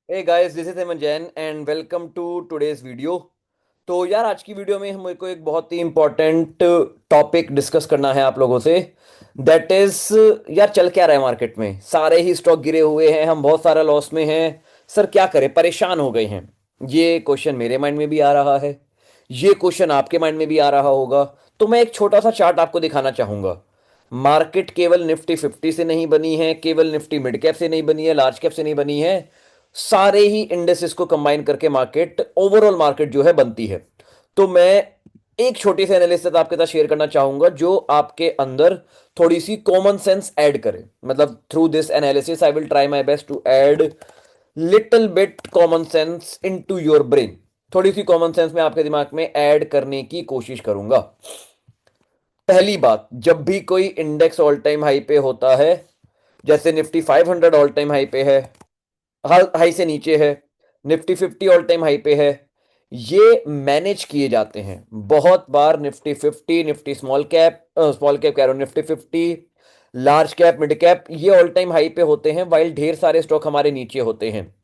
Hey guys, this is Heman Jain and welcome to today's video। तो यार आज की वीडियो में हम को एक बहुत ही इम्पोर्टेंट टॉपिक डिस्कस करना है आप लोगों से। दैट इज, यार चल क्या रहा है मार्केट में। सारे ही स्टॉक गिरे हुए हैं, हम बहुत सारा लॉस में हैं। सर क्या करें, परेशान हो गए हैं। ये क्वेश्चन मेरे माइंड में भी आ रहा है, ये क्वेश्चन आपके माइंड में भी आ रहा होगा। तो मैं एक छोटा सा चार्ट आपको दिखाना चाहूंगा। मार्केट केवल निफ्टी 50 से नहीं बनी है, केवल निफ्टी मिड कैप से नहीं बनी है, लार्ज कैप से नहीं बनी है। सारे ही इंडेक्सेस को कंबाइन करके मार्केट, ओवरऑल मार्केट जो है बनती है। तो मैं एक छोटी सी एनालिसिस आपके साथ शेयर करना चाहूंगा जो आपके अंदर थोड़ी सी कॉमन सेंस ऐड करे। मतलब through this analysis I will try my best to add little bit common sense into your brain. थोड़ी सी कॉमन सेंस में आपके दिमाग में ऐड करने की कोशिश करूंगा। पहली बात, जब भी कोई इंडेक्स ऑल टाइम हाई पे होता है, जैसे निफ्टी 500 ऑल टाइम हाई पे है, हाई से नीचे है, निफ्टी 50 ऑल टाइम हाई पे है, ये मैनेज किए जाते हैं बहुत बार। निफ्टी 50, निफ्टी स्मॉल कैप कह रहा हूं, Nifty 50, large cap, mid cap, ये ऑल टाइम हाई पे होते हैं, वाइल ढेर सारे स्टॉक हमारे नीचे होते हैं।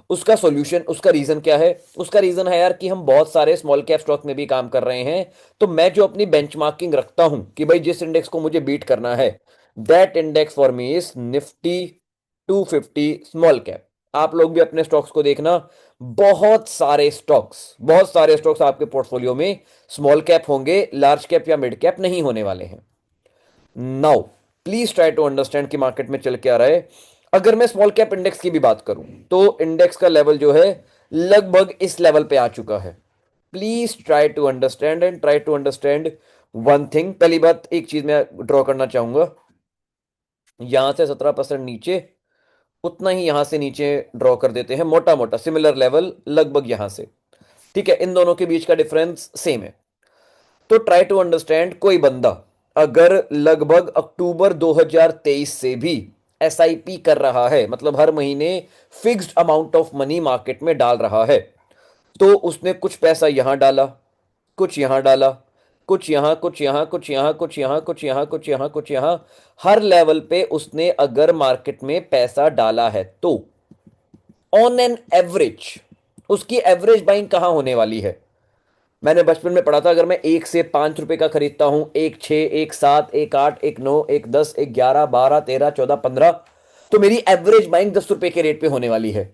उसका सॉल्यूशन, उसका रीजन क्या है? उसका रीजन है यार कि हम बहुत सारे स्मॉल कैप स्टॉक में भी काम कर रहे हैं। तो मैं जो अपनी बेंचमार्किंग रखता हूं कि भाई जिस इंडेक्स को मुझे बीट करना है, that index for me is Nifty 250 small cap. आप लोग भी अपने स्टॉक्स को देखना, बहुत सारे स्टॉक्स आपके पोर्टफोलियो में स्मॉल कैप होंगे, लार्ज कैप या मिड कैप नहीं होने वाले हैं। Now please try to understand कि मार्केट में चल क्या रहा है। अगर मैं स्मॉल कैप इंडेक्स की भी बात करूं तो इंडेक्स का लेवल जो है लगभग इस लेवल पे आ चुका है। Please try to understand and try to understand one thing. पहली बात, एक चीज मैं ड्रॉ करना चाहूंगा। यहां से 17% नीचे, उतना ही यहां से नीचे ड्रॉ कर देते हैं, मोटा मोटा सिमिलर लेवल लगभग यहां से। ठीक है, इन दोनों के बीच का डिफरेंस सेम है। तो ट्राई टू अंडरस्टैंड, कोई बंदा अगर लगभग अक्टूबर 2023 से भी एसआईपी कर रहा है, मतलब हर महीने fixed amount of money market में डाल रहा है, तो उसने कुछ पैसा यहां डाला, कुछ यहां डाला, कुछ यहां, कुछ यहां, कुछ यहां, कुछ यहां, कुछ यहां, कुछ यहां, कुछ यहां, हर लेवल पे उसने अगर मार्केट में पैसा डाला है, तो ऑन एन एवरेज उसकी एवरेज बाइंग कहां होने वाली है? मैंने बचपन में पढ़ा था, अगर मैं 1 से 5 रुपए का खरीदता हूं, 1 6, 1 7, 1 8, 1 9, 1 10, 1 11, 12, 13, 14, 15, तो मेरी एवरेज बाइंग 10 रुपए के रेट पे होने वाली है।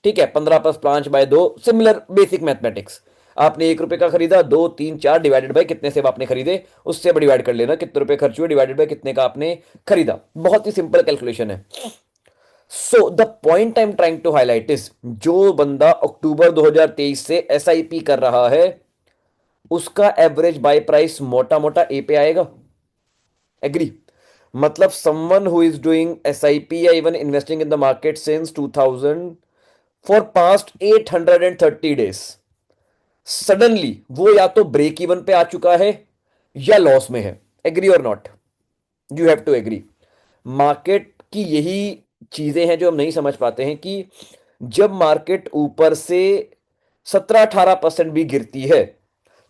ठीक है, 15 + 5/2, सिमिलर बेसिक मैथमेटिक्स। आपने 1 रुपए का खरीदा, 2 3 4 डिवाइडेड बाय कितने सेब आपने खरीदे, उससे डिवाइड कर लेना कितने रुपए खर्च हुए डिवाइडेड बाय कितने का आपने खरीदा। बहुत ही सिंपल कैलकुलेशन है। So the point I am trying to highlight is, जो बंदा अक्टूबर 2023 से एसआईपी कर रहा है, उसका एवरेज बाय प्राइस मोटा मोटा ए पे आएगा। एग्री? मतलब someone who is doing SIP या even investing in the market since 2000 for past 830 days, suddenly वो या तो ब्रेक इवन पे आ चुका है या लॉस में है। एग्री और not? You have to agree. Market की यही चीजें हैं जो हम नहीं समझ पाते हैं कि जब मार्केट ऊपर से 17-18% भी गिरती है,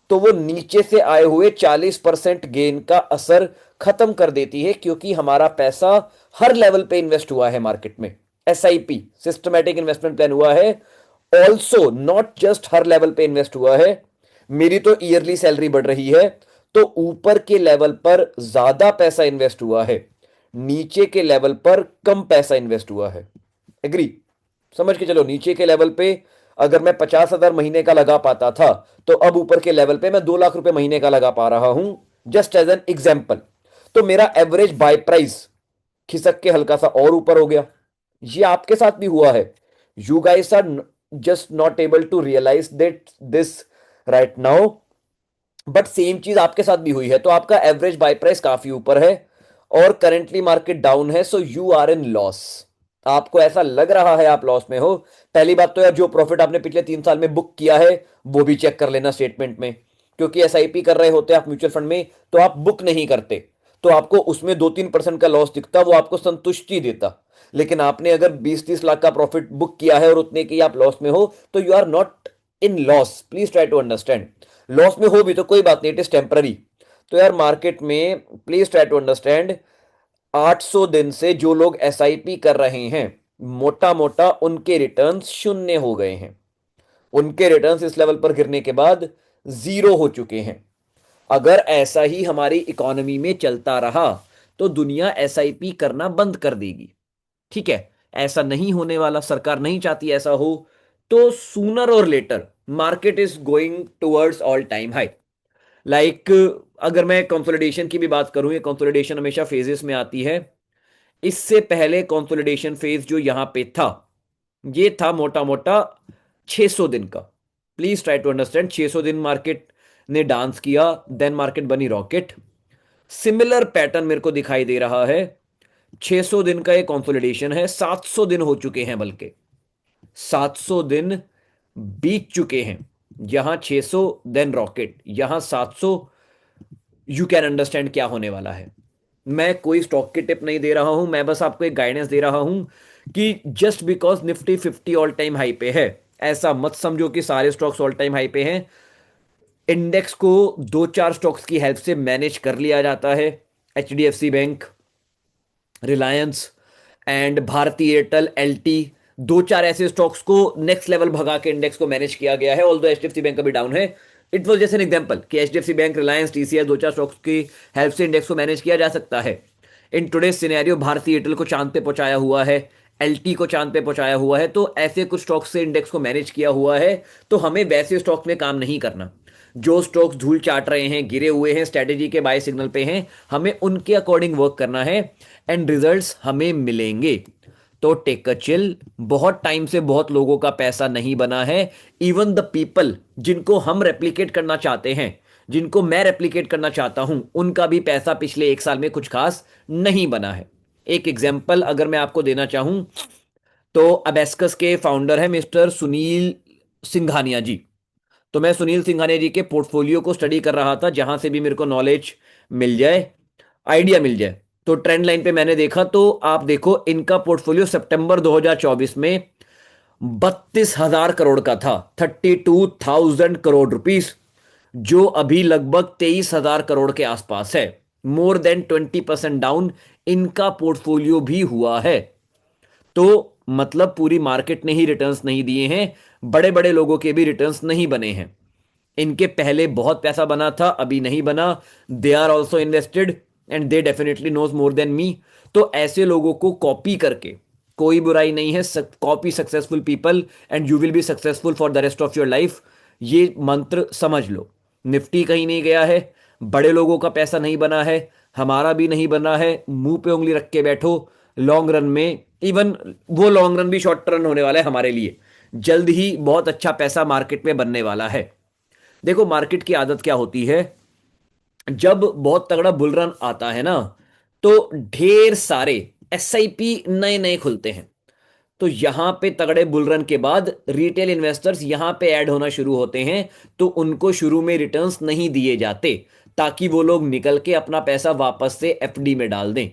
तो वो नीचे से आए हुए 40% गेन का असर खत्म कर देती है, क्योंकि हमारा पैसा हर लेवल पे इन्वेस्ट हुआ है मार्केट में। एसआईपी, सिस्टमैटिक इन्वेस्टमेंट प्लान हुआ है। Also not just her level पे इन्वेस्ट हुआ है, मेरी तो ईयरली सैलरी बढ़ रही है, तो ऊपर के लेवल पर ज्यादा पैसा इन्वेस्ट हुआ है, नीचे के लेवल पर कम पैसा इन्वेस्ट हुआ है। एग्री? समझ के चलो, नीचे के लेवल पे अगर मैं 50,000 महीने का लगा पाता था, तो अब ऊपर के लेवल पे मैं 2 लाख रुपए महीने का लगा पा रहा हूं, जस्ट एज एन एग्जाम्पल। तो मेरा एवरेज बाय प्राइस खिसक के हल्का सा और ऊपर हो गया। ये आपके साथ भी हुआ है। You guys are just not able to realise that this right now, but same चीज आपके साथ भी हुई है। तो आपका एवरेज बाय प्राइस काफी ऊपर है और करेंटली मार्केट डाउन है, so you are in loss. आपको ऐसा लग रहा है आप लॉस में हो। पहली बात तो यार, जो प्रॉफिट आपने पिछले 3 साल में बुक किया है वो भी चेक कर लेना स्टेटमेंट में, क्योंकि एसआईपी कर रहे होते हैं आप म्यूचुअल फंड में, तो आप बुक नहीं करते, तो आपको उसमें 2-3% का लॉस दिखता, वो आपको संतुष्टि देता। लेकिन आपने अगर 20-30 लाख का प्रॉफिट बुक किया है और उतने की आप लॉस में हो, तो you are not in loss. Please try to understand. Loss में हो भी तो कोई बात नहीं, इट इज टेम्पररी। तो यार मार्केट में प्लीज ट्राई टू अंडरस्टैंड, 800 दिन से जो लोग एसआईपी कर रहे हैं, मोटा मोटा उनके रिटर्न्स शून्य हो गए हैं। उनके रिटर्न्स इस लेवल पर गिरने के बाद जीरो हो चुके हैं। अगर ऐसा ही हमारी इकोनॉमी में चलता रहा तो दुनिया एसआईपी करना बंद कर देगी। ठीक है, ऐसा नहीं होने वाला, सरकार नहीं चाहती ऐसा हो। तो सूनर और later market is going towards all time high. Like अगर मैं कंसोलिडेशन की भी बात करूं, ये कंसोलिडेशन हमेशा फेजेस में आती है। इससे पहले कंसोलिडेशन फेज जो यहां पे था, ये था मोटा मोटा 600 दिन का। प्लीज ट्राई टू अंडरस्टैंड, 600 दिन मार्केट ने डांस किया, देन मार्केट बनी रॉकेट। सिमिलर पैटर्न मेरे को दिखाई दे रहा है। 600 दिन का ये कंसोलिडेशन है, 700 दिन हो चुके हैं, बल्कि 700 दिन बीत चुके हैं। यहां 600 देन रॉकेट, यहां 700। यू कैन अंडरस्टैंड क्या होने वाला है। मैं कोई स्टॉक की टिप नहीं दे रहा हूं, मैं बस आपको एक गाइडेंस दे रहा हूं कि just because Nifty 50 all time high पे है, ऐसा मत समझो कि सारे स्टॉक्स ऑल टाइम हाई पे हैं। इंडेक्स को दो चार स्टॉक्स की हेल्प से मैनेज कर लिया जाता है। HDFC bank, Reliance and Bharti Airtel, LT, दो चार ऐसे स्टॉक्स को नेक्स्ट लेवल भगा के इंडेक्स को मैनेज किया गया है। ऑल्दो एचडीएफसी बैंक अभी डाउन है, इट वाज जैसे एन एग्जांपल कि एचडीएफसी बैंक, रिलायंस, टीसीएस, दो चार स्टॉक्स की हेल्प से इंडेक्स को मैनेज किया जा सकता है। In today scenario Bharti Airtel को चांद पे पहुंचाया हुआ है, एलटी को चांद पे पहुंचाया हुआ है, तो ऐसे कुछ स्टॉक्स से इंडेक्स को मैनेज किया हुआ है। तो हमें वैसे स्टॉक्स में काम नहीं करना। जो स्टॉक्स धूल चाट रहे हैं, गिरे हुए हैं, स्ट्रेटेजी के बाय सिग्नल पे हैं, हमें उनके अकॉर्डिंग वर्क करना है एंड रिजल्ट्स हमें मिलेंगे। तो टेक अ चिल। बहुत टाइम से बहुत लोगों का पैसा नहीं बना है। इवन द पीपल जिनको हम रेप्लिकेट करना चाहते हैं, जिनको मैं रेप्लिकेट करना चाहता हूं, उनका भी पैसा पिछले एक साल में कुछ खास नहीं बना है। एक एग्जाम्पल अगर मैं आपको देना चाहूं तो अबेस्कस के फाउंडर है मिस्टर सुनील सिंघानिया जी। तो मैं सुनील सिंघानिया जी के पोर्टफोलियो को स्टडी कर रहा था, जहां से भी मेरे को नॉलेज मिल जाए, आइडिया मिल जाए। तो ट्रेंड लाइन पे मैंने देखा, तो आप देखो इनका पोर्टफोलियो सितंबर 2024 में 32,000 करोड़ का था, 32,000 करोड़ रुपीस, जो अभी लगभग 23,000 करोड़ के आसपास है। मोर देन 20% डाउन इनका पोर्टफोलियो भी हुआ है। तो मतलब पूरी मार्केट ने ही रिटर्न्स नहीं दिए हैं, बड़े बड़े लोगों के भी रिटर्न्स नहीं बने हैं। इनके पहले बहुत पैसा बना था, अभी नहीं बना। They are also invested and they definitely knows more than me. तो ऐसे लोगों को कॉपी करके कोई बुराई नहीं है। Copy successful people and you will be successful for the rest of your life. ये मंत्र समझ लो। निफ्टी कहीं नहीं गया है, बड़े लोगों का पैसा नहीं बना है, हमारा भी नहीं बना है। मुंह पे उंगली रख के बैठो। लॉन्ग रन में, इवन वो लॉन्ग रन भी शॉर्ट रन होने वाला है हमारे लिए। जल्द ही बहुत अच्छा पैसा मार्केट में बनने वाला है। देखो मार्केट की आदत क्या होती है, जब बहुत तगड़ा बुल रन आता है ना, तो ढेर सारे एसआईपी नए नए खुलते हैं। तो यहां पे तगड़े बुल रन के बाद रिटेल इन्वेस्टर्स यहां पे ऐड होना शुरू होते हैं। तो उनको शुरू में रिटर्न्स नहीं दिए जाते, ताकि वो लोग निकल के अपना पैसा वापस से एफडी में डाल दें।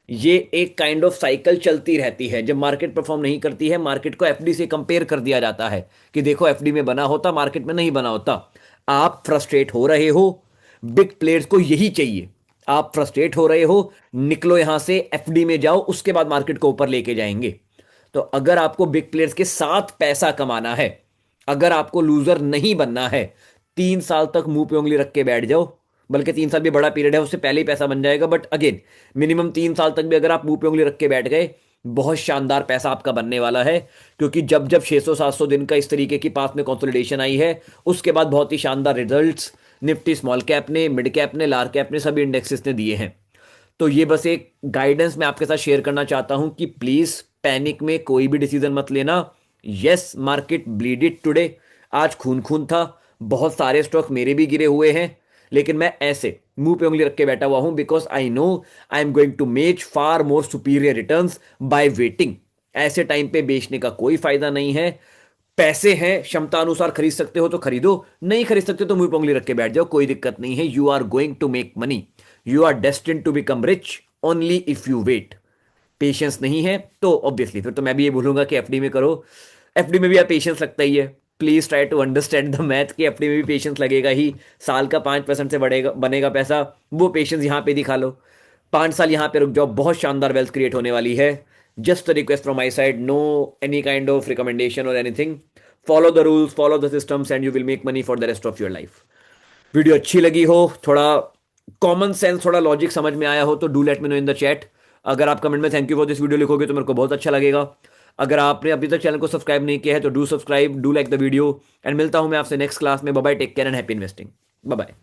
ये एक काइंड ऑफ साइकिल चलती रहती है। जब मार्केट परफॉर्म नहीं करती है, मार्केट को एफडी से कंपेयर कर दिया जाता है कि देखो एफडी में बना होता, मार्केट में नहीं बना होता। आप फ्रस्ट्रेट हो रहे हो, बिग प्लेयर्स को यही चाहिए। आप फ्रस्ट्रेट हो रहे हो, निकलो यहां से, एफडी में जाओ, उसके बाद मार्केट को ऊपर लेके जाएंगे। तो अगर आपको बिग प्लेयर्स के साथ पैसा कमाना है, अगर आपको लूजर नहीं बनना है, 3 साल तक मुंह पे उंगली रख के बैठ जाओ। बल्कि 3 साल भी बड़ा पीरियड है, उससे पहले ही पैसा बन जाएगा, बट अगेन मिनिमम 3 साल तक भी अगर आप मुंह पे उंगली रख के बैठ गए, बहुत शानदार पैसा आपका बनने वाला है। क्योंकि जब जब 600-700 दिन का इस तरीके की पास में कंसोलिडेशन आई है, उसके बाद बहुत ही शानदार रिजल्ट्स निफ्टी स्मॉल कैप ने, मिड कैप ने, लार्ज कैप ने, सभी इंडेक्सेस ने दिए हैं। तो ये बस एक गाइडेंस मैं आपके साथ शेयर करना चाहता हूं कि प्लीज पैनिक में कोई भी डिसीजन मत लेना। यस, मार्केट ब्लीडेड टुडे, आज खून खून था, बहुत सारे स्टॉक मेरे भी गिरे हुए हैं, लेकिन मैं ऐसे मुंह पे उंगली रख के बैठा हुआ हूं because I know I am going to make far more superior returns by waiting. ऐसे टाइम पे बेचने का कोई फायदा नहीं है। पैसे हैं, क्षमता अनुसार खरीद सकते हो तो खरीदो, नहीं खरीद सकते तो मुंह पे उंगली रख के बैठ जाओ, कोई दिक्कत नहीं है। You are going to make money, you are destined to become rich only if you wait. Patience नहीं है तो ऑब्वियसली फिर तो मैं भी ये बोलूंगा कि एफडी में करो। एफडी में भी यार पेशेंस लगता ही है। Please try to understand the math कि एफडी में भी पेशेंस लगेगा ही। साल का 5% से बढ़ेगा बनेगा पैसा, वो पेशेंस यहां पे दिखा लो। 5 साल यहां पे रुक जाओ, बहुत शानदार वेल्थ क्रिएट होने वाली है। Just a request from my side, no any kind of recommendation or anything. Follow the rules, follow the systems, and you will make money for the rest of your life. Video अच्छी लगी हो, थोड़ा common sense, थोड़ा logic समझ में आया हो तो do let me know in the chat. अगर आप कमेंट में thank you for this video लिखोगे तो मेरे को बहुत अच्छा लगेगा. अगर आपने अभी तक चैनल को सब्सक्राइब नहीं किया है तो do subscribe, do like the video, and मिलता हूं मैं आपसे नेक्स्ट क्लास में. Bye bye, take care and happy investing. Bye bye.